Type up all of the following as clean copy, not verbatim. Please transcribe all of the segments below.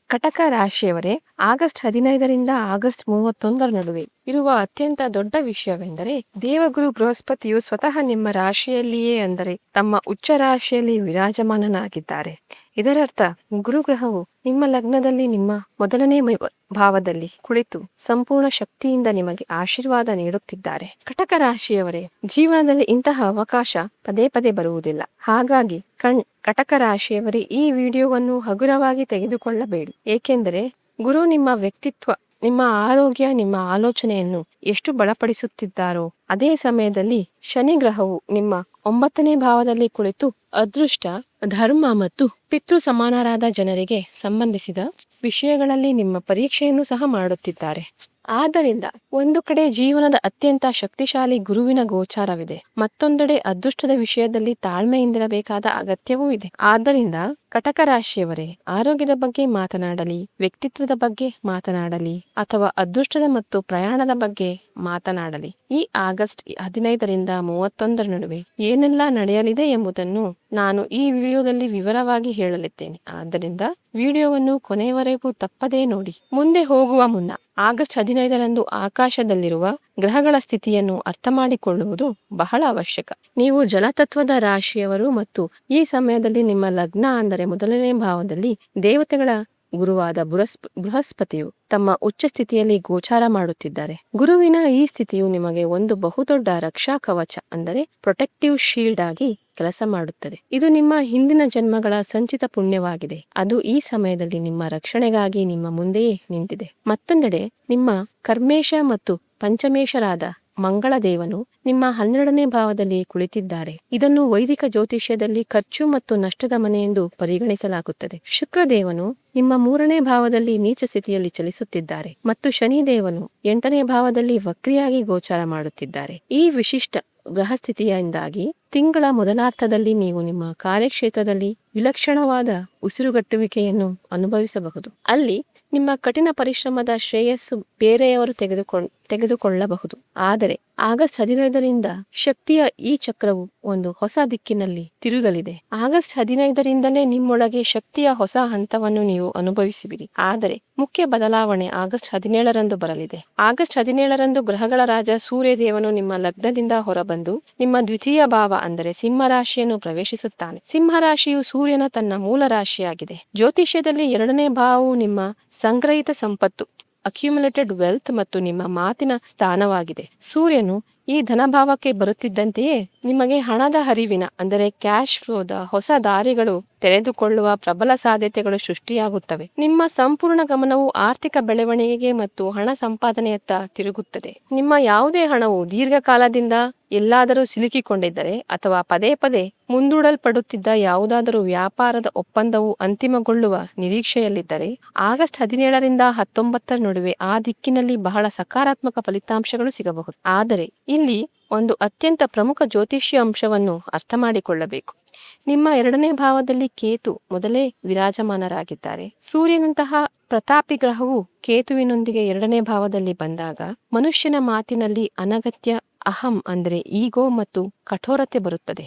ಕಟಕ ರಾಶಿಯವರೇ, August 15ರಿಂದ August 31ರ ನಡುವೆ ಇರುವ ಅತ್ಯಂತ ದೊಡ್ಡ ವಿಷಯವೆಂದರೆ ದೇವಗುರು ಬೃಹಸ್ಪತಿಯು ಸ್ವತಃ ನಿಮ್ಮ ರಾಶಿಯಲ್ಲಿಯೇ ಅಂದರೆ ತಮ್ಮ ಉಚ್ಚ ರಾಶಿಯಲ್ಲಿ ವಿರಾಜಮಾನನಾಗಿದ್ದಾರೆ. ಇದರರ್ಥ ಗುರುಗ್ರಹವು ನಿಮ್ಮ ಲಗ್ನದಲ್ಲಿ ನಿಮ್ಮ ಮೊದಲನೇ ಭಾವದಲ್ಲಿ ಕುಳಿತು ಸಂಪೂರ್ಣ ಶಕ್ತಿಯಿಂದ ನಿಮಗೆ ಆಶೀರ್ವಾದ ನೀಡುತ್ತಿದ್ದಾರೆ. ಕಟಕ ರಾಶಿಯವರೇ, ಜೀವನದಲ್ಲಿ ಇಂತಹ ಅವಕಾಶ ಪದೇ ಪದೇ ಬರುವುದಿಲ್ಲ. ಹಾಗಾಗಿ ಕಟಕ ರಾಶಿಯವರೇ, ಈ ವಿಡಿಯೋವನ್ನು ಹಗುರವಾಗಿ ತೆಗೆದುಕೊಳ್ಳಬೇಡಿ. ಏಕೆಂದರೆ ಗುರು ನಿಮ್ಮ ವ್ಯಕ್ತಿತ್ವ, ನಿಮ್ಮ ಆರೋಗ್ಯ, ನಿಮ್ಮ ಆಲೋಚನೆಯನ್ನು ಎಷ್ಟು ಬಲಪಡಿಸುತ್ತಿದ್ದಾರೋ ಅದೇ ಸಮಯದಲ್ಲಿ ಶನಿ ಗ್ರಹವು ನಿಮ್ಮ 9ನೇ ಭಾವದಲ್ಲಿ ಕುಳಿತು ಅದೃಷ್ಟ, ಧರ್ಮ ಮತ್ತು ಪಿತೃ ಸಮಾನರಾದ ಜನರಿಗೆ ಸಂಬಂಧಿಸಿದ ವಿಷಯಗಳಲ್ಲಿ ನಿಮ್ಮ ಪರೀಕ್ಷೆಯನ್ನು ಸಹ ಮಾಡುತ್ತಿದ್ದಾರೆ. ಆದ್ದರಿಂದ ಒಂದು ಕಡೆ ಜೀವನದ ಅತ್ಯಂತ ಶಕ್ತಿಶಾಲಿ ಗುರುವಿನ ಗೋಚಾರವಿದೆ, ಮತ್ತೊಂದೆಡೆ ಅದೃಷ್ಟದ ವಿಷಯದಲ್ಲಿ ತಾಳ್ಮೆಯಿಂದಿರಬೇಕಾದ ಅಗತ್ಯವೂ ಇದೆ. ಆದ್ದರಿಂದ ಕಟಕ ರಾಶಿಯವರೇ, ಆರೋಗ್ಯದ ಬಗ್ಗೆ ಮಾತನಾಡಲಿ, ವ್ಯಕ್ತಿತ್ವದ ಬಗ್ಗೆ ಮಾತನಾಡಲಿ ಅಥವಾ ಅದೃಷ್ಟದ ಮತ್ತು ಪ್ರಯಾಣದ ಬಗ್ಗೆ ಮಾತನಾಡಲಿ, ಈ ಆಗಸ್ಟ್ 15ರಿಂದ 31ರ ನಡುವೆ ಏನೆಲ್ಲ ನಡೆಯಲಿದೆ ಎಂಬುದನ್ನು ನಾನು ಈ ವಿಡಿಯೋದಲ್ಲಿ ವಿವರವಾಗಿ ಹೇಳಲಿದ್ದೇನೆ. ಆದ್ದರಿಂದ ವಿಡಿಯೋವನ್ನು ಕೊನೆಯವರೆಗೂ ತಪ್ಪದೇ ನೋಡಿ. ಮುಂದೆ ಹೋಗುವ ಮುನ್ನ ಆಗಸ್ಟ್ 15ರಂದು ಆಕಾಶದಲ್ಲಿರುವ ಗ್ರಹಗಳ ಸ್ಥಿತಿಯನ್ನು ಅರ್ಥ ಮಾಡಿಕೊಳ್ಳುವುದು ಬಹಳ ಅವಶ್ಯಕ. ನೀವು ಜಲತತ್ವದ ರಾಶಿಯವರು ಮತ್ತು ಈ ಸಮಯದಲ್ಲಿ ನಿಮ್ಮ ಲಗ್ನ ಅಂದರೆ ಮೊದಲನೇ ಭಾವದಲ್ಲಿ ದೇವತೆಗಳ ಗುರುವಾದ ಬೃಹಸ್ಪತಿಯು ತಮ್ಮ ಉಚ್ಚ ಸ್ಥಿತಿಯಲ್ಲಿ ಗೋಚಾರ ಮಾಡುತ್ತಿದ್ದಾರೆ. ಗುರುವಿನ ಈ ಸ್ಥಿತಿಯು ನಿಮಗೆ ಒಂದು ಬಹುದೊಡ್ಡ ರಕ್ಷಾ ಕವಚ ಅಂದರೆ ಪ್ರೊಟೆಕ್ಟಿವ್ ಶೀಲ್ಡ್ ಆಗಿ ಕೆಲಸ ಮಾಡುತ್ತದೆ. ಇದು ನಿಮ್ಮ ಹಿಂದಿನ ಜನ್ಮಗಳ ಸಂಚಿತ ಪುಣ್ಯವಾಗಿದೆ. ಅದು ಈ ಸಮಯದಲ್ಲಿ ನಿಮ್ಮ ರಕ್ಷಣೆಗಾಗಿ ನಿಮ್ಮ ಮುಂದೆಯೇ ನಿಂತಿದೆ. ಮತ್ತೊಂದೆಡೆ ನಿಮ್ಮ ಕರ್ಮೇಶ ಮತ್ತು ಪಂಚಮೇಶರಾದ ಮಂಗಳ ದೇವನು ನಿಮ್ಮ 12ನೇ ಭಾವದಲ್ಲಿ ಕುಳಿತಿದ್ದಾರೆ. ಇದನ್ನು ವೈದಿಕ ಜ್ಯೋತಿಷ್ಯದಲ್ಲಿ ಖರ್ಚು ಮತ್ತು ನಷ್ಟದ ಮನೆ ಎಂದು ಪರಿಗಣಿಸಲಾಗುತ್ತದೆ. ಶುಕ್ರದೇವನು ನಿಮ್ಮ 3ನೇ ಭಾವದಲ್ಲಿ ನೀಚ ಸ್ಥಿತಿಯಲ್ಲಿ ಚಲಿಸುತ್ತಿದ್ದಾರೆ ಮತ್ತು ಶನಿದೇವನು 8ನೇ ಭಾವದಲ್ಲಿ ವಕ್ರಿಯಾಗಿ ಗೋಚಾರ ಮಾಡುತ್ತಿದ್ದಾರೆ. ಈ ವಿಶಿಷ್ಟ ಗ್ರಹ ಸ್ಥಿತಿಯಿಂದಾಗಿ ತಿಂಗಳ ಮೊದಲಾರ್ಧದಲ್ಲಿ ನೀವು ನಿಮ್ಮ ಕಾರ್ಯಕ್ಷೇತ್ರದಲ್ಲಿ ವಿಲಕ್ಷಣವಾದ ಉಸಿರುಗಟ್ಟುವಿಕೆಯನ್ನು ಅನುಭವಿಸಬಹುದು. ಅಲ್ಲಿ ನಿಮ್ಮ ಕಠಿಣ ಪರಿಶ್ರಮದ ಶ್ರೇಯಸ್ಸು ಬೇರೆಯವರು ತೆಗೆದುಕೊಳ್ಳಬಹುದು. ಆದರೆ ಆಗಸ್ಟ್ 15ರಿಂದ ಶಕ್ತಿಯ ಈ ಚಕ್ರವು ಒಂದು ಹೊಸ ದಿಕ್ಕಿನಲ್ಲಿ ತಿರುಗಲಿದೆ. ಆಗಸ್ಟ್ 15ರಿಂದಲೇ ನಿಮ್ಮೊಳಗೆ ಶಕ್ತಿಯ ಹೊಸ ಹಂತವನ್ನು ನೀವು ಅನುಭವಿಸುವಿರಿ. ಆದರೆ ಮುಖ್ಯ ಬದಲಾವಣೆ ಆಗಸ್ಟ್ 17ರಂದು ಬರಲಿದೆ. ಆಗಸ್ಟ್ 17ರಂದು ಗ್ರಹಗಳ ರಾಜ ಸೂರ್ಯದೇವನು ನಿಮ್ಮ ಲಗ್ನದಿಂದ ಹೊರಬಂದು ನಿಮ್ಮ ದ್ವಿತೀಯ ಭಾವ ಅಂದರೆ ಸಿಂಹರಾಶಿಯನ್ನು ಪ್ರವೇಶಿಸುತ್ತಾನೆ. ಸಿಂಹರಾಶಿಯು ಸೂರ್ಯನ ತನ್ನ ಮೂಲ ರಾಶಿಯಾಗಿದೆ. ಜ್ಯೋತಿಷ್ಯದಲ್ಲಿ 2ನೇ ಭಾವವು ನಿಮ್ಮ ಸಂಗ್ರಹಿತ ಸಂಪತ್ತು ಅಕ್ಯುಮುಲೇಟೆಡ್ ವೆಲ್ತ್ ಮತ್ತು ನಿಮ್ಮ ಮಾತಿನ ಸ್ಥಾನವಾಗಿದೆ. ಸೂರ್ಯನು ಈ ಧನಭಾವಕ್ಕೆ ಬರುತ್ತಿದ್ದಂತೆಯೇ ನಿಮಗೆ ಹಣದ ಹರಿವಿನ ಅಂದರೆ ಕ್ಯಾಶ್ ಫ್ಲೋದ ಹೊಸ ದಾರಿಗಳು ತೆರೆದುಕೊಳ್ಳುವ ಪ್ರಬಲ ಸಾಧ್ಯತೆಗಳು ಸೃಷ್ಟಿಯಾಗುತ್ತವೆ. ನಿಮ್ಮ ಸಂಪೂರ್ಣ ಗಮನವು ಆರ್ಥಿಕ ಬೆಳವಣಿಗೆಗೆ ಮತ್ತು ಹಣ ಸಂಪಾದನೆಯತ್ತ ತಿರುಗುತ್ತದೆ. ನಿಮ್ಮ ಯಾವುದೇ ಹಣವು ದೀರ್ಘಕಾಲದಿಂದ ಎಲ್ಲಾದರೂ ಸಿಲುಕಿಕೊಂಡಿದ್ದರೆ ಅಥವಾ ಪದೇ ಪದೇ ಮುಂದೂಡಲ್ಪಡುತ್ತಿದ್ದ ಯಾವುದಾದರೂ ವ್ಯಾಪಾರದ ಒಪ್ಪಂದವು ಅಂತಿಮಗೊಳ್ಳುವ ನಿರೀಕ್ಷೆಯಲ್ಲಿದ್ದರೆ ಆಗಸ್ಟ್ 17ರಿಂದ 19ರ ನಡುವೆ ಆ ದಿಕ್ಕಿನಲ್ಲಿ ಬಹಳ ಸಕಾರಾತ್ಮಕ ಫಲಿತಾಂಶಗಳು ಸಿಗಬಹುದು. ಆದರೆ ಇಲ್ಲಿ ಒಂದು ಅತ್ಯಂತ ಪ್ರಮುಖ ಜ್ಯೋತಿಷ್ಯ ಅಂಶವನ್ನು ಅರ್ಥ ಮಾಡಿಕೊಳ್ಳಬೇಕು. ನಿಮ್ಮ 2ನೇ ಭಾವದಲ್ಲಿ ಕೇತು ಮೊದಲೇ ವಿರಾಜಮಾನರಾಗಿದ್ದಾರೆ. ಸೂರ್ಯನಂತಹ ಪ್ರತಾಪಿ ಗ್ರಹವು ಕೇತುವಿನೊಂದಿಗೆ 2ನೇ ಭಾವದಲ್ಲಿ ಬಂದಾಗ ಮನುಷ್ಯನ ಮಾತಿನಲ್ಲಿ ಅನಗತ್ಯ ಅಹಂ ಅಂದರೆ ಈಗೋ ಮತ್ತು ಕಠೋರತೆ ಬರುತ್ತದೆ.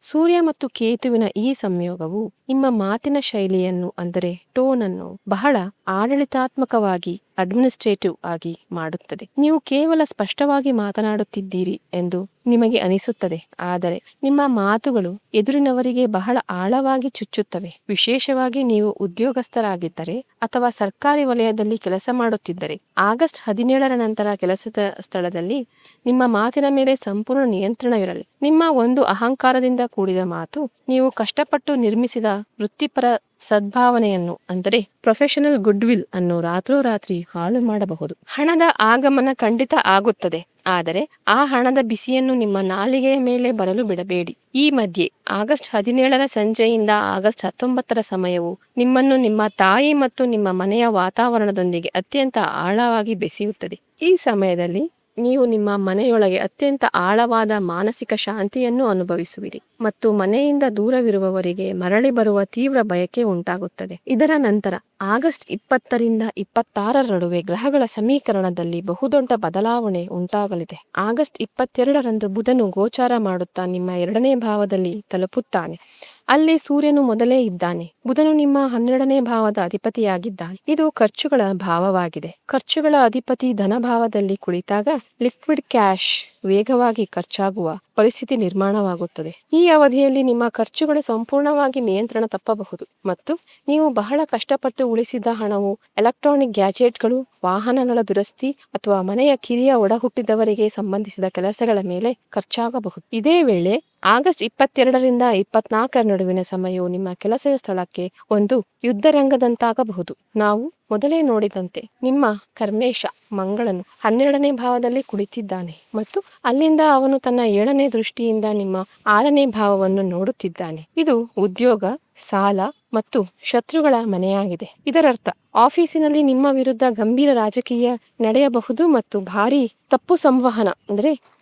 ಸೂರ್ಯ ಮತ್ತು ಕೇತುವಿನ ಈ ಸಂಯೋಗವು ನಿಮ್ಮ ಮಾತಿನ ಶೈಲಿಯನ್ನು ಅಂದರೆ ಟೋನ್ ಅನ್ನು ಬಹಳ ಆಡಳಿತಾತ್ಮಕವಾಗಿ ಅಡ್ಮಿನಿಸ್ಟ್ರೇಟಿವ್ ಆಗಿ ಮಾಡುತ್ತದೆ. ನೀವು ಕೇವಲ ಸ್ಪಷ್ಟವಾಗಿ ಮಾತನಾಡುತ್ತಿದ್ದೀರಿ ಎಂದು ನಿಮಗೆ ಅನಿಸುತ್ತದೆ, ಆದರೆ ನಿಮ್ಮ ಮಾತುಗಳು ಎದುರಿನವರಿಗೆ ಬಹಳ ಆಳವಾಗಿ ಚುಚ್ಚುತ್ತವೆ. ವಿಶೇಷವಾಗಿ ನೀವು ಉದ್ಯೋಗಸ್ಥರಾಗಿದ್ದರೆ ಅಥವಾ ಸರ್ಕಾರಿ ವಲಯದಲ್ಲಿ ಕೆಲಸ ಮಾಡುತ್ತಿದ್ದರೆ ಆಗಸ್ಟ್ 17ರ ನಂತರ ಕೆಲಸದ ಸ್ಥಳದಲ್ಲಿ ನಿಮ್ಮ ಮಾತಿನ ಮೇಲೆ ಸಂಪೂರ್ಣ ನಿಯಂತ್ರಣವಿರಲಿ. ನಿಮ್ಮ ಒಂದು ಅಹಂಕಾರದಿಂದ ಕೂಡಿದ ಮಾತು ನೀವು ಕಷ್ಟಪಟ್ಟು ನಿರ್ಮಿಸಿದ ವೃತ್ತಿಪರ ಸದ್ಭಾವನೆಯನ್ನು ಅಂದರೆ ಪ್ರೊಫೆಷನಲ್ ಗುಡ್ ವಿಲ್ ಅನ್ನು ರಾತ್ರೋರಾತ್ರಿ ಹಾಳು ಮಾಡಬಹುದು. ಹಣದ ಆಗಮನ ಖಂಡಿತ ಆಗುತ್ತದೆ, ಆದರೆ ಆ ಹಣದ ಬಿಸಿಯನ್ನು ನಿಮ್ಮ ನಾಲಿಗೆಯ ಮೇಲೆ ಬರಲು ಬಿಡಬೇಡಿ. ಈ ಮಧ್ಯೆ ಆಗಸ್ಟ್ 17ರ ಸಂಜೆಯಿಂದ ಆಗಸ್ಟ್ 19ರ ಸಮಯವು ನಿಮ್ಮನ್ನು ನಿಮ್ಮ ತಾಯಿ ಮತ್ತು ನಿಮ್ಮ ಮನೆಯ ವಾತಾವರಣದೊಂದಿಗೆ ಅತ್ಯಂತ ಆಳವಾಗಿ ಬೆಸೆಯುತ್ತದೆ. ಈ ಸಮಯದಲ್ಲಿ ನೀವು ನಿಮ್ಮ ಮನೆಯೊಳಗೆ ಅತ್ಯಂತ ಆಳವಾದ ಮಾನಸಿಕ ಶಾಂತಿಯನ್ನು ಅನುಭವಿಸುವಿರಿ ಮತ್ತು ಮನೆಯಿಂದ ದೂರವಿರುವವರಿಗೆ ಮರಳಿ ಬರುವ ತೀವ್ರ ಬಯಕೆ ಉಂಟಾಗುತ್ತದೆ. ಇದರ ನಂತರ ಆಗಸ್ಟ್ 20ರಿಂದ 26ರ ನಡುವೆ ಗ್ರಹಗಳ ಸಮೀಕರಣದಲ್ಲಿ ಬಹುದೊಡ್ಡ ಬದಲಾವಣೆ ಉಂಟಾಗಲಿದೆ. ಆಗಸ್ಟ್ 22ರಂದು ಬುಧನು ಗೋಚಾರ ಮಾಡುತ್ತಾ ನಿಮ್ಮ 2ನೇ ಭಾವದಲ್ಲಿ ತಲುಪುತ್ತಾನೆ. ಅಲ್ಲಿ ಸೂರ್ಯನು ಮೊದಲೇ ಇದ್ದಾನೆ. ಬುಧನು ನಿಮ್ಮ 12ನೇ ಭಾವದ ಅಧಿಪತಿಯಾಗಿದ್ದಾನೆ. ಇದು ಖರ್ಚುಗಳ ಭಾವವಾಗಿದೆ. ಖರ್ಚುಗಳ ಅಧಿಪತಿ ಧನಭಾವದಲ್ಲಿ ಕುಳಿತಾಗ ಲಿಕ್ವಿಡ್ ಕ್ಯಾಶ್ ವೇಗವಾಗಿ ಖರ್ಚಾಗುವ ಪರಿಸ್ಥಿತಿ ನಿರ್ಮಾಣವಾಗುತ್ತದೆ. ಈ ಅವಧಿಯಲ್ಲಿ ನಿಮ್ಮ ಖರ್ಚುಗಳು ಸಂಪೂರ್ಣವಾಗಿ ನಿಯಂತ್ರಣ ತಪ್ಪಬಹುದು ಮತ್ತು ನೀವು ಬಹಳ ಕಷ್ಟಪಟ್ಟು ಉಳಿಸಿದ ಹಣವು ಎಲೆಕ್ಟ್ರಾನಿಕ್ ಗ್ಯಾಜೆಟ್ಗಳು, ವಾಹನಗಳ ದುರಸ್ತಿ ಅಥವಾ ಮನೆಯ ಕಿರಿಯ ಒಡಹುಟ್ಟಿದವರಿಗೆ ಸಂಬಂಧಿಸಿದ ಕೆಲಸಗಳ ಮೇಲೆ ಖರ್ಚಾಗಬಹುದು. ಇದೇ ವೇಳೆ ಆಗಸ್ಟ್ 22ರಿಂದ 24ರ ನಡುವಿನ ಸಮಯವು ನಿಮ್ಮ ಕೆಲಸದ ಸ್ಥಳಕ್ಕೆ ಒಂದು ಯುದ್ಧರಂಗದಂತಾಗಬಹುದು. ನಾವು ಮೊದಲೇ ನೋಡಿದಂತೆ ನಿಮ್ಮ ಕರ್ಮೇಶ ಮಂಗಳನು 12ನೇ ಭಾವದಲ್ಲಿ ಕುಳಿತಿದ್ದಾನೆ ಮತ್ತು ಅಲ್ಲಿಂದ ಅವನು ತನ್ನ 7ನೇ ದೃಷ್ಟಿಯಿಂದ ನಿಮ್ಮ 6ನೇ ಭಾವವನ್ನು ನೋಡುತ್ತಿದ್ದಾನೆ. ಇದು ಉದ್ಯೋಗ, ಸಾಲ ಮತ್ತು ಶತ್ರುಗಳ ಮನೆಯಾಗಿದೆ. ಇದರರ್ಥ ಆಫೀಸಿನಲ್ಲಿ ನಿಮ್ಮ ವಿರುದ್ಧ ಗಂಭೀರ ರಾಜಕೀಯ ನಡೆಯಬಹುದು ಮತ್ತು ಭಾರಿ ತಪ್ಪು ಸಂವಹನ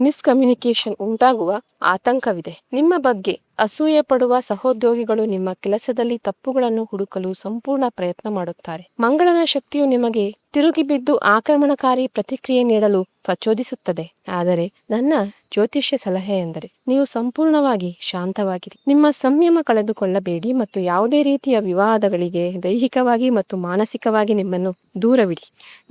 ಮಿಸ್ಕಮ್ಯುನಿಕೇಶನ್ ಉಂಟಾಗುವ ಆತಂಕವಿದೆ. ನಿಮ್ಮ ಬಗ್ಗೆ ಅಸೂಯೆ ಪಡುವ ಸಹೋದ್ಯೋಗಿಗಳು ನಿಮ್ಮ ಕೆಲಸದಲ್ಲಿ ತಪ್ಪುಗಳನ್ನು ಹುಡುಕಲು ಸಂಪೂರ್ಣ ಪ್ರಯತ್ನ ಮಾಡುತ್ತಾರೆ. ಮಂಗಳನ ಶಕ್ತಿಯು ನಿಮಗೆ ತಿರುಗಿ ಬಿದ್ದು ಆಕ್ರಮಣಕಾರಿ ಪ್ರತಿಕ್ರಿಯೆ ನೀಡಲು ಪ್ರಚೋದಿಸುತ್ತದೆ. ಆದರೆ ನನ್ನ ಜ್ಯೋತಿಷ್ಯ ಸಲಹೆ ಎಂದರೆ ನೀವು ಸಂಪೂರ್ಣವಾಗಿ ಶಾಂತವಾಗಿರಿ. ನಿಮ್ಮ ಸಂಯಮ ಕಳೆದುಕೊಳ್ಳಬೇಡಿ ಮತ್ತು ಯಾವುದೇ ರೀತಿಯ ವಿವಾದಗಳಿಗೆ ದೈಹಿಕವಾಗಿ ಮತ್ತು ಮಾನಸಿಕವಾಗಿ ನಿಮ್ಮನ್ನು ದೂರವಿಡಿ.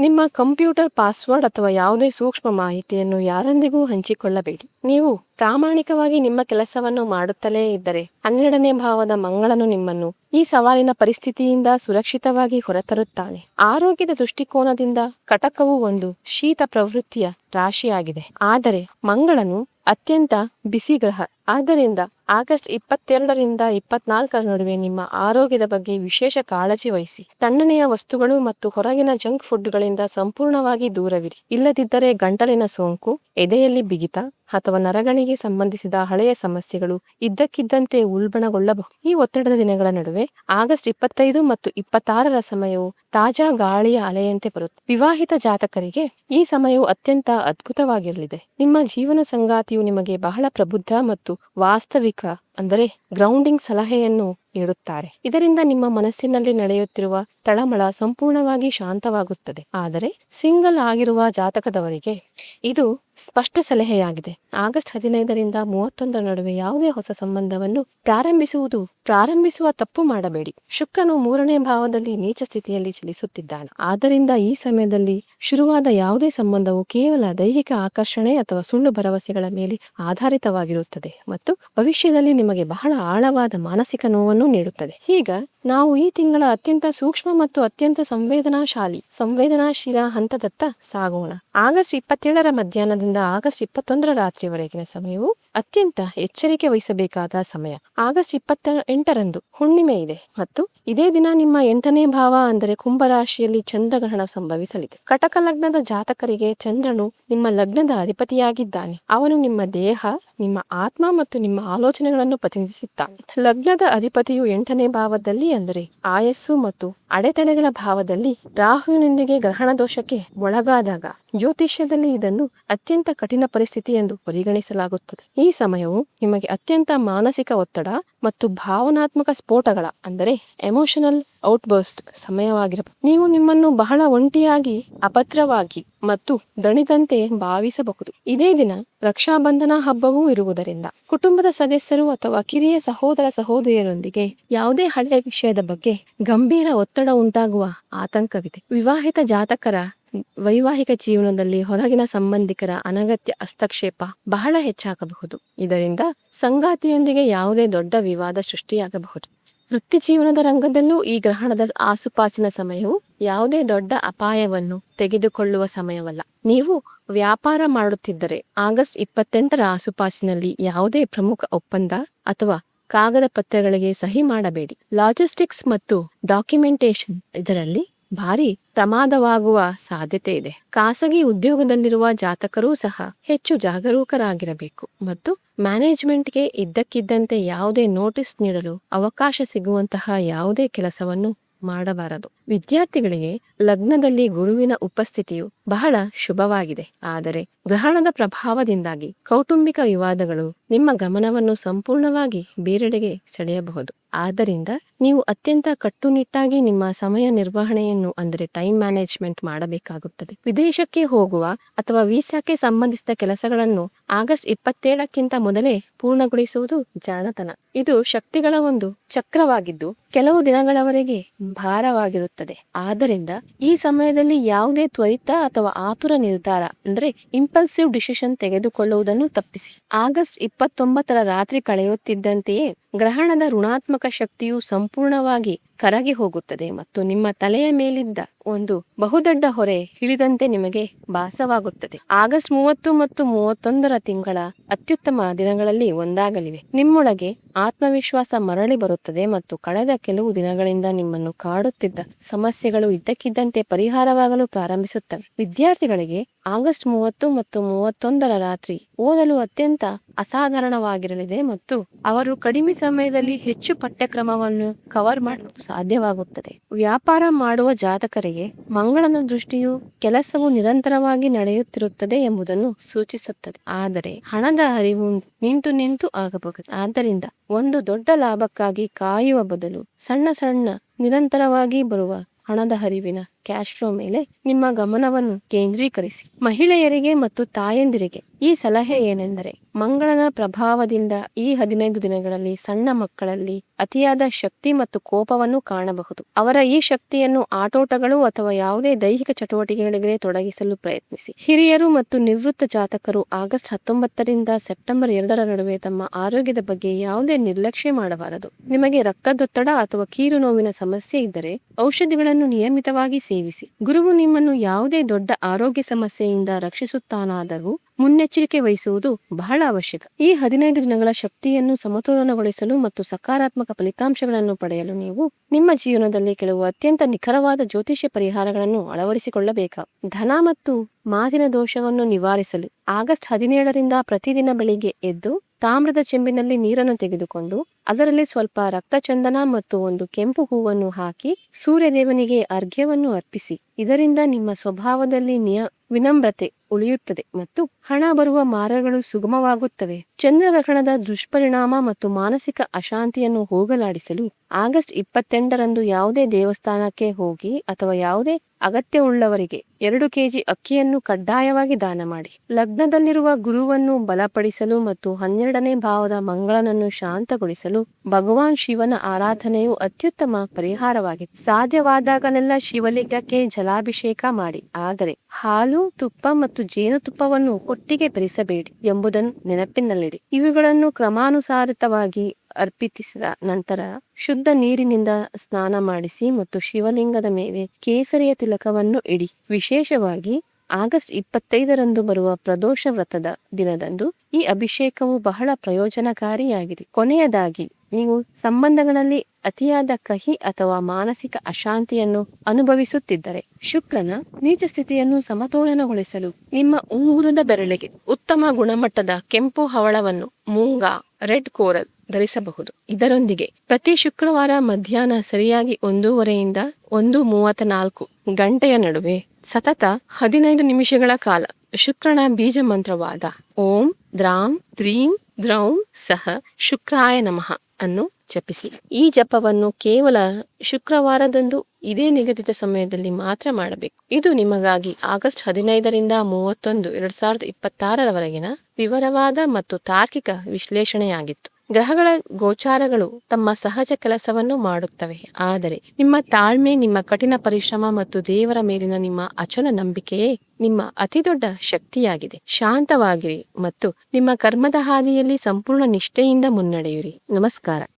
ನಿಮ್ಮ ಕಂಪ್ಯೂಟರ್ ಪಾಸ್ವರ್ಡ್ ಅಥವಾ ಯಾವುದೇ ಸೂಕ್ಷ್ಮ ಮಾಹಿತಿಯನ್ನು ಯಾರೊಂದಿಗೂ ಹಂಚಿಕೊಳ್ಳಬೇಡಿ. ನೀವು ಪ್ರಾಮಾಣಿಕವಾಗಿ ನಿಮ್ಮ ಕೆಲಸವನ್ನು ಮಾಡುತ್ತಲೇ ಇದ್ದರೆ 12ನೇ ಭಾವದ ಮಂಗಳನು ನಿಮ್ಮನ್ನು ಈ ಸವಾಲಿನ ಪರಿಸ್ಥಿತಿಯಿಂದ ಸುರಕ್ಷಿತವಾಗಿ ಹೊರತರುತ್ತಾನೆ. ಆರೋಗ್ಯದ ದೃಷ್ಟಿಕೋನದಿಂದ ಕಟಕವು ಒಂದು ಶೀತ ಪ್ರವೃತ್ತಿಯ ರಾಶಿಯಾಗಿದೆ, ಆದರೆ ಮಂಗಳನು ಅತ್ಯಂತ ಬಿಸಿ ಗ್ರಹ. ಆದ್ದರಿಂದ ಆಗಸ್ಟ್ 22ರಿಂದ 24ರ ನಡುವೆ ನಿಮ್ಮ ಆರೋಗ್ಯದ ಬಗ್ಗೆ ವಿಶೇಷ ಕಾಳಜಿ ವಹಿಸಿ. ತಣ್ಣನೆಯ ವಸ್ತುಗಳು ಮತ್ತು ಹೊರಗಿನ ಜಂಕ್ ಫುಡ್ಗಳಿಂದ ಸಂಪೂರ್ಣವಾಗಿ ದೂರವಿರಿ. ಇಲ್ಲದಿದ್ದರೆ ಗಂಟಲಿನ ಸೋಂಕು, ಎದೆಯಲ್ಲಿ ಬಿಗಿತ ಅಥವಾ ನರಗಳಿಗೆ ಸಂಬಂಧಿಸಿದ ಹಳೆಯ ಸಮಸ್ಯೆಗಳು ಇದ್ದಕ್ಕಿದ್ದಂತೆ ಉಲ್ಬಣಗೊಳ್ಳಬಹುದು. ಈ ಒತ್ತಡದ ದಿನಗಳ ನಡುವೆ ಆಗಸ್ಟ್ 25 ಮತ್ತು 26ರ ಸಮಯವು ತಾಜಾ ಗಾಳಿಯ ಅಲೆಯಂತೆ ಬರುತ್ತೆ. ವಿವಾಹಿತ ಜಾತಕರಿಗೆ ಈ ಸಮಯವು ಅತ್ಯಂತ ಅದ್ಭುತವಾಗಿರಲಿದೆ. ನಿಮ್ಮ ಜೀವನ ಸಂಗಾತಿಯು ನಿಮಗೆ ಬಹಳ ಪ್ರಬುದ್ಧ ಮತ್ತು ವಾಸ್ತವಿಕ ಗ್ರೌಂಡಿಂಗ್ ಸಲಹೆಯನ್ನು ನೀಡುತ್ತಾರೆ. ಇದರಿಂದ ನಿಮ್ಮ ಮನಸ್ಸಿನಲ್ಲಿ ನಡೆಯುತ್ತಿರುವ ತಳಮಳ ಸಂಪೂರ್ಣವಾಗಿ ಶಾಂತವಾಗುತ್ತದೆ. ಆದರೆ ಸಿಂಗಲ್ ಆಗಿರುವ ಜಾತಕದವರಿಗೆ ಇದು ಸ್ಪಷ್ಟ ಸಲಹೆಯಾಗಿದೆ. ಆಗಸ್ಟ್ 15ರಿಂದ 31ರ ನಡುವೆ ಯಾವುದೇ ಹೊಸ ಸಂಬಂಧವನ್ನು ಪ್ರಾರಂಭಿಸುವ ತಪ್ಪು ಮಾಡಬೇಡಿ. ಶುಕ್ರನು 3ನೇ ಭಾವದಲ್ಲಿ ನೀಚ ಸ್ಥಿತಿಯಲ್ಲಿ ಚಲಿಸುತ್ತಿದ್ದಾನೆ. ಆದ್ದರಿಂದ ಈ ಸಮಯದಲ್ಲಿ ಶುರುವಾದ ಯಾವುದೇ ಸಂಬಂಧವು ಕೇವಲ ದೈಹಿಕ ಆಕರ್ಷಣೆ ಅಥವಾ ಸುಳ್ಳು ಭರವಸೆಗಳ ಮೇಲೆ ಆಧಾರಿತವಾಗಿರುತ್ತದೆ ಮತ್ತು ಭವಿಷ್ಯದಲ್ಲಿ ನಿಮಗೆ ಬಹಳ ಆಳವಾದ ಮಾನಸಿಕ ನೋವನ್ನು ನೀಡುತ್ತದೆ. ಈಗ ನಾವು ಈ ತಿಂಗಳ ಅತ್ಯಂತ ಸೂಕ್ಷ್ಮ ಮತ್ತು ಅತ್ಯಂತ ಸಂವೇದನಾಶೀಲ ಹಂತದತ್ತ ಸಾಗೋಣ. ಆಗಸ್ಟ್ 27ರ ಮಧ್ಯಾಹ್ನದಿಂದ ಆಗಸ್ಟ್ 21ರ ರಾತ್ರಿವರೆಗಿನ ಸಮಯವು ಅತ್ಯಂತ ಎಚ್ಚರಿಕೆ ವಹಿಸಬೇಕಾದ ಸಮಯ. ಆಗಸ್ಟ್ 28ರಂದು ಹುಣ್ಣಿಮೆ ಇದೆ ಮತ್ತು ಇದೇ ದಿನ ನಿಮ್ಮ 8ನೇ ಭಾವ ಕುಂಭರಾಶಿಯಲ್ಲಿ ಚಂದ್ರಗ್ರಹಣ ಸಂಭವಿಸಲಿದೆ. ಕಟಕ ಲಗ್ನದ ಜಾತಕರಿಗೆ ಚಂದ್ರನು ನಿಮ್ಮ ಲಗ್ನದ ಅಧಿಪತಿಯಾಗಿದ್ದಾನೆ. ಅವನು ನಿಮ್ಮ ದೇಹ, ನಿಮ್ಮ ಆತ್ಮ ಮತ್ತು ನಿಮ್ಮ ಆಲೋಚನೆಗಳನ್ನು ಪ್ರತಿನಿಧಿಸುತ್ತಾನೆ. ಲಗ್ನದ ಅಧಿಪತಿಯು 8ನೇ ಭಾವದಲ್ಲಿ ಆಯಸ್ಸು ಮತ್ತು ಅಡೆತಡೆಗಳ ಭಾವದಲ್ಲಿ ರಾಹುವಿನೊಂದಿಗೆ ಗ್ರಹಣ ದೋಷಕ್ಕೆ ಒಳಗಾದಾಗ ಜ್ಯೋತಿಷ್ಯದಲ್ಲಿ ಇದನ್ನು ಅತ್ಯಂತ ಕಠಿಣ ಪರಿಸ್ಥಿತಿ ಎಂದು ಪರಿಗಣಿಸಲಾಗುತ್ತದೆ. ಈ ಸಮಯವು ನಿಮಗೆ ಅತ್ಯಂತ ಮಾನಸಿಕ ಒತ್ತಡ ಮತ್ತು ಭಾವನಾತ್ಮಕ ಸ್ಫೋಟಗಳ ಎಮೋಷನಲ್ ಔಟ್ಬರ್ಸ್ಟ್ ಸಮಯವಾಗಿರಬಹುದು. ನೀವು ನಿಮ್ಮನ್ನು ಬಹಳ ಒಂಟಿಯಾಗಿ, ಅಭದ್ರವಾಗಿ ಮತ್ತು ದಣಿದಂತೆ ಭಾವಿಸಬಹುದು. ಇದೇ ದಿನ ರಕ್ಷಾಬಂಧನ ಹಬ್ಬವೂ ಇರುವುದರಿಂದ ಕುಟುಂಬದ ಸದಸ್ಯರು ಅಥವಾ ಕಿರಿಯ ಸಹೋದರ ಸಹೋದರಿಯರೊಂದಿಗೆ ಯಾವುದೇ ಹಳೆಯ ವಿಷಯದ ಬಗ್ಗೆ ಗಂಭೀರ ಒತ್ತಡ ಉಂಟಾಗುವ ಆತಂಕವಿದೆ. ವಿವಾಹಿತ ಜಾತಕರ ವೈವಾಹಿಕ ಜೀವನದಲ್ಲಿ ಹೊರಗಿನ ಸಂಬಂಧಿಕರ ಅನಗತ್ಯ ಹಸ್ತಕ್ಷೇಪ ಬಹಳ ಹೆಚ್ಚಾಗಬಹುದು. ಇದರಿಂದ ಸಂಗಾತಿಯೊಂದಿಗೆ ಯಾವುದೇ ದೊಡ್ಡ ವಿವಾದ ಸೃಷ್ಟಿಯಾಗಬಹುದು. ವೃತ್ತಿ ಜೀವನದ ರಂಗದಲ್ಲೂ ಈ ಗ್ರಹಣದ ಆಸುಪಾಸಿನ ಸಮಯವು ಯಾವುದೇ ದೊಡ್ಡ ಅಪಾಯವನ್ನು ತೆಗೆದುಕೊಳ್ಳುವ ಸಮಯವಲ್ಲ. ನೀವು ವ್ಯಾಪಾರ ಮಾಡುತ್ತಿದ್ದರೆ ಆಗಸ್ಟ್ 28ರ ಆಸುಪಾಸಿನಲ್ಲಿ ಯಾವುದೇ ಪ್ರಮುಖ ಒಪ್ಪಂದ ಅಥವಾ ಕಾಗದ ಪತ್ರಗಳಿಗೆ ಸಹಿ ಮಾಡಬೇಡಿ. ಲಾಜಿಸ್ಟಿಕ್ಸ್ ಮತ್ತು ಡಾಕ್ಯುಮೆಂಟೇಶನ್ ಇದರಲ್ಲಿ ಭಾರಿ ಪ್ರಮಾದವಾಗುವ ಸಾಧ್ಯತೆ ಇದೆ. ಖಾಸಗಿ ಉದ್ಯೋಗದಲ್ಲಿರುವ ಜಾತಕರೂ ಸಹ ಹೆಚ್ಚು ಜಾಗರೂಕರಾಗಿರಬೇಕು ಮತ್ತು ಮ್ಯಾನೇಜ್ಮೆಂಟ್ಗೆ ಇದ್ದಕ್ಕಿದ್ದಂತೆ ಯಾವುದೇ ನೋಟಿಸ್ ನೀಡಲು ಅವಕಾಶ ಸಿಗುವಂತಹ ಯಾವುದೇ ಕೆಲಸವನ್ನು ಮಾಡಬಾರದು. ವಿದ್ಯಾರ್ಥಿಗಳಿಗೆ ಲಗ್ನದಲ್ಲಿ ಗುರುವಿನ ಉಪಸ್ಥಿತಿಯು ಬಹಳ ಶುಭವಾಗಿದೆ. ಆದರೆ ಗ್ರಹಣದ ಪ್ರಭಾವದಿಂದಾಗಿ ಕೌಟುಂಬಿಕ ವಿವಾದಗಳು ನಿಮ್ಮ ಗಮನವನ್ನು ಸಂಪೂರ್ಣವಾಗಿ ಬೇರೆಡೆಗೆ ಸೆಳೆಯಬಹುದು. ಆದ್ದರಿಂದ ನೀವು ಅತ್ಯಂತ ಕಟ್ಟುನಿಟ್ಟಾಗಿ ನಿಮ್ಮ ಸಮಯ ನಿರ್ವಹಣೆಯನ್ನು ಅಂದರೆ ಟೈಮ್ ಮ್ಯಾನೇಜ್ಮೆಂಟ್ ಮಾಡಬೇಕಾಗುತ್ತದೆ. ವಿದೇಶಕ್ಕೆ ಹೋಗುವ ಅಥವಾ ವೀಸಾಕ್ಕೆ ಸಂಬಂಧಿಸಿದ ಕೆಲಸಗಳನ್ನು ಆಗಸ್ಟ್ 27ಕ್ಕಿಂತ ಮೊದಲೇ ಪೂರ್ಣಗೊಳಿಸುವುದು ಜಾಣತನ. ಇದು ಶಕ್ತಿಗಳ ಒಂದು ಚಕ್ರವಾಗಿದ್ದು ಕೆಲವು ದಿನಗಳವರೆಗೆ ಭಾರವಾಗಿರುತ್ತದೆ. ಆದ್ದರಿಂದ ಈ ಸಮಯದಲ್ಲಿ ಯಾವುದೇ ತ್ವರಿತ ಅಥವಾ ಆತುರ ನಿರ್ಧಾರ ಅಂದರೆ ಇಂಪಲ್ಸಿವ್ ಡಿಸಿಷನ್ ತೆಗೆದುಕೊಳ್ಳುವುದನ್ನು ತಪ್ಪಿಸಿ. ಆಗಸ್ಟ್ 29ರ ರಾತ್ರಿ ಕಳೆಯುತ್ತಿದ್ದಂತೆಯೇ ಗ್ರಹಣದ ಋಣಾತ್ಮಕ ಶಕ್ತಿಯು ಸಂಪೂರ್ಣವಾಗಿ ಕರಗಿ ಹೋಗುತ್ತದೆ ಮತ್ತು ನಿಮ್ಮ ತಲೆಯ ಮೇಲಿದ್ದ ಒಂದು ಬಹುದೊಡ್ಡ ಹೊರೆ ಇಳಿದಂತೆ ನಿಮಗೆ ಭಾಸವಾಗುತ್ತದೆ. ಆಗಸ್ಟ್ 30 ಮತ್ತು 31ರ ತಿಂಗಳ ಅತ್ಯುತ್ತಮ ದಿನಗಳಲ್ಲಿ ಒಂದಾಗಲಿವೆ. ನಿಮ್ಮೊಳಗೆ ಆತ್ಮವಿಶ್ವಾಸ ಮರಳಿ ಬರುತ್ತದೆ ಮತ್ತು ಕಳೆದ ಕೆಲವು ದಿನಗಳಿಂದ ನಿಮ್ಮನ್ನು ಕಾಡುತ್ತಿದ್ದ ಸಮಸ್ಯೆಗಳು ಇದ್ದಕ್ಕಿದ್ದಂತೆ ಪರಿಹಾರವಾಗಲು ಪ್ರಾರಂಭಿಸುತ್ತವೆ. ವಿದ್ಯಾರ್ಥಿಗಳಿಗೆ ಆಗಸ್ಟ್ 30 ಮತ್ತು 31ರ ರಾತ್ರಿ ಓದಲು ಅತ್ಯಂತ ಅಸಾಧಾರಣವಾಗಿರಲಿದೆ ಮತ್ತು ಅವರು ಕಡಿಮೆ ಸಮಯದಲ್ಲಿ ಹೆಚ್ಚು ಪಠ್ಯಕ್ರಮವನ್ನು ಕವರ್ ಮಾಡಲು ಸಾಧ್ಯವಾಗುತ್ತದೆ. ವ್ಯಾಪಾರ ಮಾಡುವ ಜಾತಕರಿಗೆ ಮಂಗಳನ ದೃಷ್ಟಿಯು ಕೆಲಸವು ನಿರಂತರವಾಗಿ ನಡೆಯುತ್ತಿರುತ್ತದೆ ಎಂಬುದನ್ನು ಸೂಚಿಸುತ್ತದೆ. ಆದರೆ ಹಣದ ಹರಿವು ನಿಂತು ಆಗಬಹುದು. ಆದ್ದರಿಂದ ಒಂದು ದೊಡ್ಡ ಲಾಭಕ್ಕಾಗಿ ಕಾಯುವ ಬದಲು ಸಣ್ಣ ನಿರಂತರವಾಗಿ ಬರುವ ಹಣದ ಹರಿವಿನ ಕ್ಯಾಶ್ ಫ್ಲೋ ಮೇಲೆ ನಿಮ್ಮ ಗಮನವನ್ನು ಕೇಂದ್ರೀಕರಿಸಿ. ಮಹಿಳೆಯರಿಗೆ ಮತ್ತು ತಾಯಂದಿರಿಗೆ ಈ ಸಲಹೆ ಏನೆಂದರೆ, ಮಂಗಳನ ಪ್ರಭಾವದಿಂದ ಈ 15 ದಿನಗಳಲ್ಲಿ ಸಣ್ಣ ಮಕ್ಕಳಲ್ಲಿ ಅತಿಯಾದ ಶಕ್ತಿ ಮತ್ತು ಕೋಪವನ್ನು ಕಾಣಬಹುದು. ಅವರ ಈ ಶಕ್ತಿಯನ್ನು ಆಟೋಟಗಳು ಅಥವಾ ಯಾವುದೇ ದೈಹಿಕ ಚಟುವಟಿಕೆಗಳಿಗೆ ತೊಡಗಿಸಲು ಪ್ರಯತ್ನಿಸಿ. ಹಿರಿಯರು ಮತ್ತು ನಿವೃತ್ತ ಜಾತಕರು ಆಗಸ್ಟ್ 19ರಿಂದ ಸೆಪ್ಟೆಂಬರ್ 2ರ ನಡುವೆ ತಮ್ಮ ಆರೋಗ್ಯದ ಬಗ್ಗೆ ಯಾವುದೇ ನಿರ್ಲಕ್ಷ್ಯ ಮಾಡಬಾರದು. ನಿಮಗೆ ರಕ್ತದೊತ್ತಡ ಅಥವಾ ಕೀಲು ನೋವಿನ ಸಮಸ್ಯೆ ಇದ್ದರೆ ಔಷಧಿಗಳನ್ನು ನಿಯಮಿತವಾಗಿ ಸೇವಿಸಿ. ಗುರುವು ನಿಮ್ಮನ್ನು ಯಾವುದೇ ದೊಡ್ಡ ಆರೋಗ್ಯ ಸಮಸ್ಯೆಯಿಂದ ರಕ್ಷಿಸುತ್ತಾನಾದರೂ ಮುನ್ನೆಚ್ಚರಿಕೆ ವಹಿಸುವುದು ಬಹಳ ಅವಶ್ಯಕ. ಈ 15 ದಿನಗಳ ಶಕ್ತಿಯನ್ನು ಸಮತೋಲನಗೊಳಿಸಲು ಮತ್ತು ಸಕಾರಾತ್ಮಕ ಫಲಿತಾಂಶಗಳನ್ನು ಪಡೆಯಲು ನೀವು ನಿಮ್ಮ ಜೀವನದಲ್ಲಿ ಕೆಲವು ಅತ್ಯಂತ ನಿಖರವಾದ ಜ್ಯೋತಿಷ್ಯ ಪರಿಹಾರಗಳನ್ನು ಅಳವಡಿಸಿಕೊಳ್ಳಬೇಕು. ಧನ ಮತ್ತು ಮಾತಿನ ದೋಷವನ್ನು ನಿವಾರಿಸಲು ಆಗಸ್ಟ್ 17ರಿಂದ ಪ್ರತಿದಿನ ಬೆಳಿಗ್ಗೆ ಎದ್ದು ತಾಮ್ರದ ಚೆಂಬಿನಲ್ಲಿ ನೀರನ್ನು ತೆಗೆದುಕೊಂಡು ಅದರಲ್ಲಿ ಸ್ವಲ್ಪ ರಕ್ತಚಂದನ ಮತ್ತು ಒಂದು ಕೆಂಪು ಹೂವನ್ನು ಹಾಕಿ ಸೂರ್ಯದೇವನಿಗೆ ಅರ್ಘ್ಯವನ್ನು ಅರ್ಪಿಸಿ. ಇದರಿಂದ ನಿಮ್ಮ ಸ್ವಭಾವದಲ್ಲಿ ವಿನಮ್ರತೆ ಉಳಿಯುತ್ತದೆ ಮತ್ತು ಹಣ ಬರುವ ಮಾರ್ಗಗಳು ಸುಗಮವಾಗುತ್ತವೆ. ಚಂದ್ರಗ್ರಹಣದ ದುಷ್ಪರಿಣಾಮ ಮತ್ತು ಮಾನಸಿಕ ಅಶಾಂತಿಯನ್ನು ಹೋಗಲಾಡಿಸಲು ಆಗಸ್ಟ್ 28ರಂದು ಯಾವುದೇ ದೇವಸ್ಥಾನಕ್ಕೆ ಹೋಗಿ ಅಥವಾ ಯಾವುದೇ ಅಗತ್ಯವುಳ್ಳವರಿಗೆ 2 kg ಅಕ್ಕಿಯನ್ನು ಕಡ್ಡಾಯವಾಗಿ ದಾನ ಮಾಡಿ. ಲಗ್ನದಲ್ಲಿರುವ ಗುರುವನ್ನು ಬಲಪಡಿಸಲು ಮತ್ತು 12ನೇ ಭಾವದ ಮಂಗಳನನ್ನು ಶಾಂತಗೊಳಿಸಲು ಭಗವಾನ್ ಶಿವನ ಆರಾಧನೆಯು ಅತ್ಯುತ್ತಮ ಪರಿಹಾರವಾಗಿದೆ. ಸಾಧ್ಯವಾದಾಗಲೆಲ್ಲ ಶಿವಲಿಂಗಕ್ಕೆ ಜಲಾಭಿಷೇಕ ಮಾಡಿ, ಆದರೆ ಹಾಲು, ತುಪ್ಪ ಮತ್ತು ಜೇನುತುಪ್ಪವನ್ನು ಒಟ್ಟಿಗೆ ಬೆರೆಸಬೇಡಿ ಎಂಬುದನ್ನು ನೆನಪಿನಲ್ಲಿಡಿ. ಇವುಗಳನ್ನು ಕ್ರಮಾನುಸಾರಿತವಾಗಿ ಅರ್ಪಿಸಿದ ನಂತರ ಶುದ್ಧ ನೀರಿನಿಂದ ಸ್ನಾನ ಮಾಡಿಸಿ ಮತ್ತು ಶಿವಲಿಂಗದ ಮೇಲೆ ಕೇಸರಿಯ ತಿಲಕವನ್ನು ಇಡಿ. ವಿಶೇಷವಾಗಿ ಆಗಸ್ಟ್ 25ರಂದು ಬರುವ ಪ್ರದೋಷ ವ್ರತದ ದಿನದಂದು ಈ ಅಭಿಷೇಕವು ಬಹಳ ಪ್ರಯೋಜನಕಾರಿಯಾಗಿದೆ. ಕೊನೆಯದಾಗಿ, ನೀವು ಸಂಬಂಧಗಳಲ್ಲಿ ಅತಿಯಾದ ಕಹಿ ಅಥವಾ ಮಾನಸಿಕ ಅಶಾಂತಿಯನ್ನು ಅನುಭವಿಸುತ್ತಿದ್ದರೆ ಶುಕ್ರನ ನೀಚ ಸ್ಥಿತಿಯನ್ನು ಸಮತೋಲನಗೊಳಿಸಲು ನಿಮ್ಮ ಉಂಗುರದ ಬೆರಳಿಗೆ ಉತ್ತಮ ಗುಣಮಟ್ಟದ ಕೆಂಪು ಹವಳವನ್ನು ಮೂಂಗಾ ರೆಡ್ ಕೋರಲ್ ಧರಿಸಬಹುದು. ಇದರೊಂದಿಗೆ ಪ್ರತಿ ಶುಕ್ರವಾರ ಮಧ್ಯಾಹ್ನ ಸರಿಯಾಗಿ 1:30ರಿಂದ 1:34 ಗಂಟೆಯ ನಡುವೆ ಸತತ 15 ನಿಮಿಷಗಳ ಕಾಲ ಶುಕ್ರನ ಬೀಜ ಮಂತ್ರವಾದ ಓಂ ದ್ರಾಂ ದ್ರೀಂ ದ್ರೌಂ ಸಹ ಶುಕ್ರಾಯ ನಮಃ ಅನ್ನು ಜಪಿಸಿ. ಈ ಜಪವನ್ನು ಕೇವಲ ಶುಕ್ರವಾರದಂದು ಇದೇ ನಿಗದಿತ ಸಮಯದಲ್ಲಿ ಮಾತ್ರ ಮಾಡಬೇಕು. ಇದು ನಿಮಗಾಗಿ ಆಗಸ್ಟ್ 15ರಿಂದ 31, 2026ರವರೆಗಿನ ವಿವರವಾದ ಮತ್ತು ತಾರ್ಕಿಕ ವಿಶ್ಲೇಷಣೆಯಾಗಿತ್ತು. ಗ್ರಹಗಳ ಗೋಚಾರಗಳು ತಮ್ಮ ಸಹಜ ಕೆಲಸವನ್ನು ಮಾಡುತ್ತವೆ, ಆದರೆ ನಿಮ್ಮ ತಾಳ್ಮೆ, ನಿಮ್ಮ ಕಠಿಣ ಪರಿಶ್ರಮ ಮತ್ತು ದೇವರ ಮೇಲಿನ ನಿಮ್ಮ ಅಚಲ ನಂಬಿಕೆಯೇ ನಿಮ್ಮ ಅತಿದೊಡ್ಡ ಶಕ್ತಿಯಾಗಿದೆ. ಶಾಂತವಾಗಿರಿ ಮತ್ತು ನಿಮ್ಮ ಕರ್ಮದ ಹಾದಿಯಲ್ಲಿ ಸಂಪೂರ್ಣ ನಿಷ್ಠೆಯಿಂದ ಮುನ್ನಡೆಯಿರಿ. ನಮಸ್ಕಾರ.